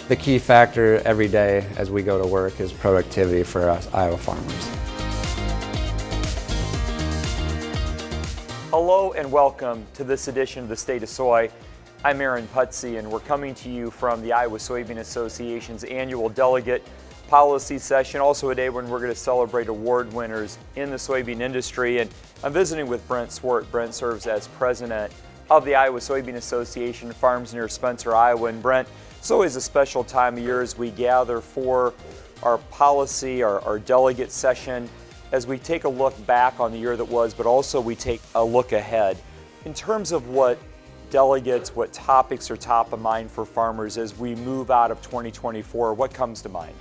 the key factor every day as we go to work is productivity for us Iowa farmers. Hello and welcome to this edition of the State of Soy. I'm Aaron Putsey, and we're coming to you from the Iowa Soybean Association's annual delegate policy session, also a day when we're going to celebrate award winners in the soybean industry. And I'm visiting with Brent Swart. Brent serves as president of the Iowa Soybean Association, farms near Spencer, Iowa. And Brent, it's always a special time of year as we gather for our policy, our delegate session, as we take a look back on the year that was, but also we take a look ahead. In terms of what delegates, what topics are top of mind for farmers as we move out of 2024, what comes to mind?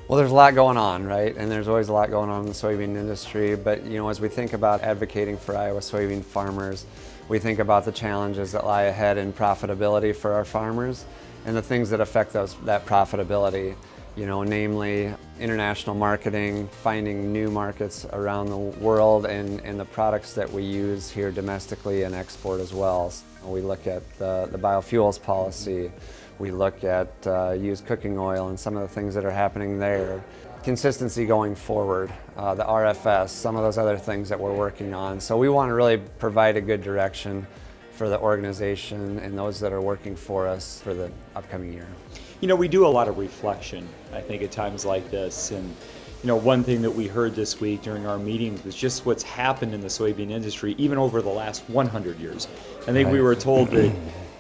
Well, there's a lot going on, right? And there's always a lot going on in the soybean industry. But, as we think about advocating for Iowa soybean farmers, we think about the challenges that lie ahead in profitability for our farmers and the things that affect that profitability, namely international marketing, finding new markets around the world, and the products that we use here domestically and export as well. We look at the biofuels policy. We look at used cooking oil and some of the things that are happening there. Consistency going forward, the RFS, some of those other things that we're working on. So we want to really provide a good direction for the organization and those that are working for us for the upcoming year. We do a lot of reflection, I think, at times like this. And, one thing that we heard this week during our meetings was just what's happened in the soybean industry, even over the last 100 years. I think we were told that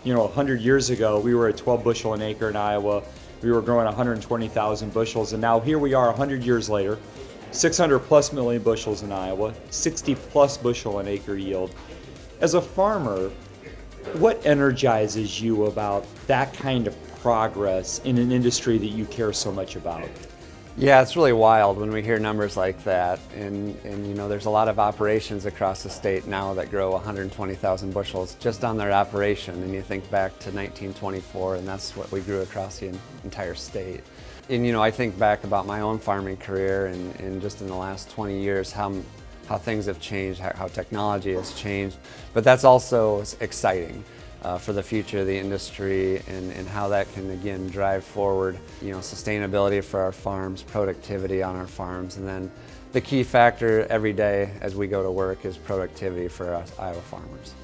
100 years ago, we were at 12 bushel an acre in Iowa. We were growing 120,000 bushels, and now here we are 100 years later, 600 plus million bushels in Iowa, 60 plus bushel an acre yield. As a farmer, what energizes you about that kind of progress in an industry that you care so much about? Yeah, it's really wild when we hear numbers like that, and there's a lot of operations across the state now that grow 120,000 bushels just on their operation, and you think back to 1924, and that's what we grew across the entire state. And I think back about my own farming career and just in the last 20 years how things have changed, how technology has changed, but that's also exciting. For the future of the industry and how that can again drive forward, sustainability for our farms, productivity on our farms, and then the key factor every day as we go to work is productivity for us Iowa farmers.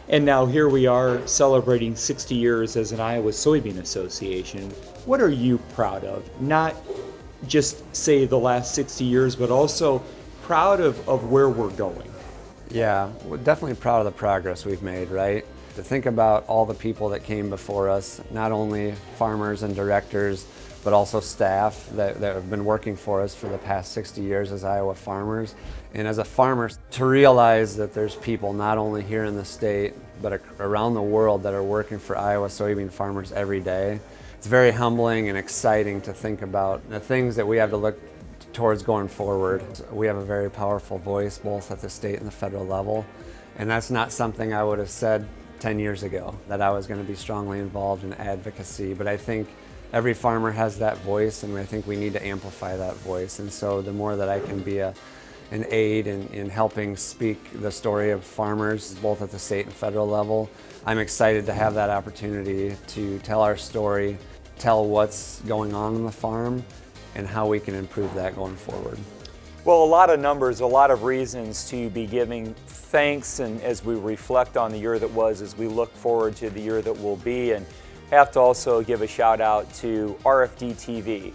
And now here we are celebrating 60 years as an Iowa Soybean Association. What are you proud of? Not just say the last 60 years, but also proud of where we're going. Yeah, we're definitely proud of the progress we've made, right? To think about all the people that came before us, not only farmers and directors, but also staff that have been working for us for the past 60 years as Iowa farmers. And as a farmer, to realize that there's people not only here in the state, but around the world that are working for Iowa soybean farmers every day, it's very humbling and exciting to think about the things that we have to look towards going forward. We have a very powerful voice both at the state and the federal level, and that's not something I would have said 10 years ago, that I was going to be strongly involved in advocacy, but I think every farmer has that voice, and I think we need to amplify that voice. And so the more that I can be an aid in helping speak the story of farmers, both at the state and federal level, I'm excited to have that opportunity to tell our story, tell what's going on the farm, and how we can improve that going forward. Well, a lot of numbers, a lot of reasons to be giving thanks, and as we reflect on the year that was, as we look forward to the year that will be, and have to also give a shout out to RFD TV.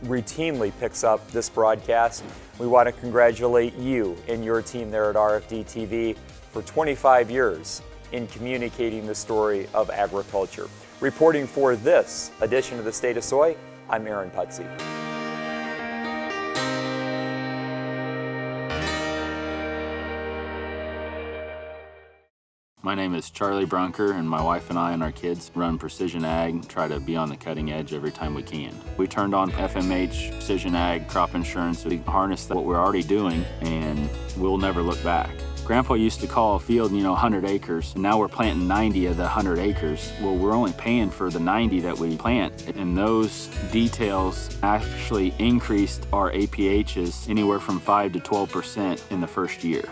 Routinely picks up this broadcast. We want to congratulate you and your team there at RFD TV for 25 years in communicating the story of agriculture. Reporting for this edition of the State of Soy, I'm Aaron Putsey. My name is Charlie Brunker, and my wife and I and our kids run Precision Ag, try to be on the cutting edge every time we can. We turned on FMH, Precision Ag, crop insurance. We harnessed what we're already doing, and we'll never look back. Grandpa used to call a field, 100 acres, and now we're planting 90 of the 100 acres. Well, we're only paying for the 90 that we plant, and those details actually increased our APHs anywhere from 5 to 12% in the first year.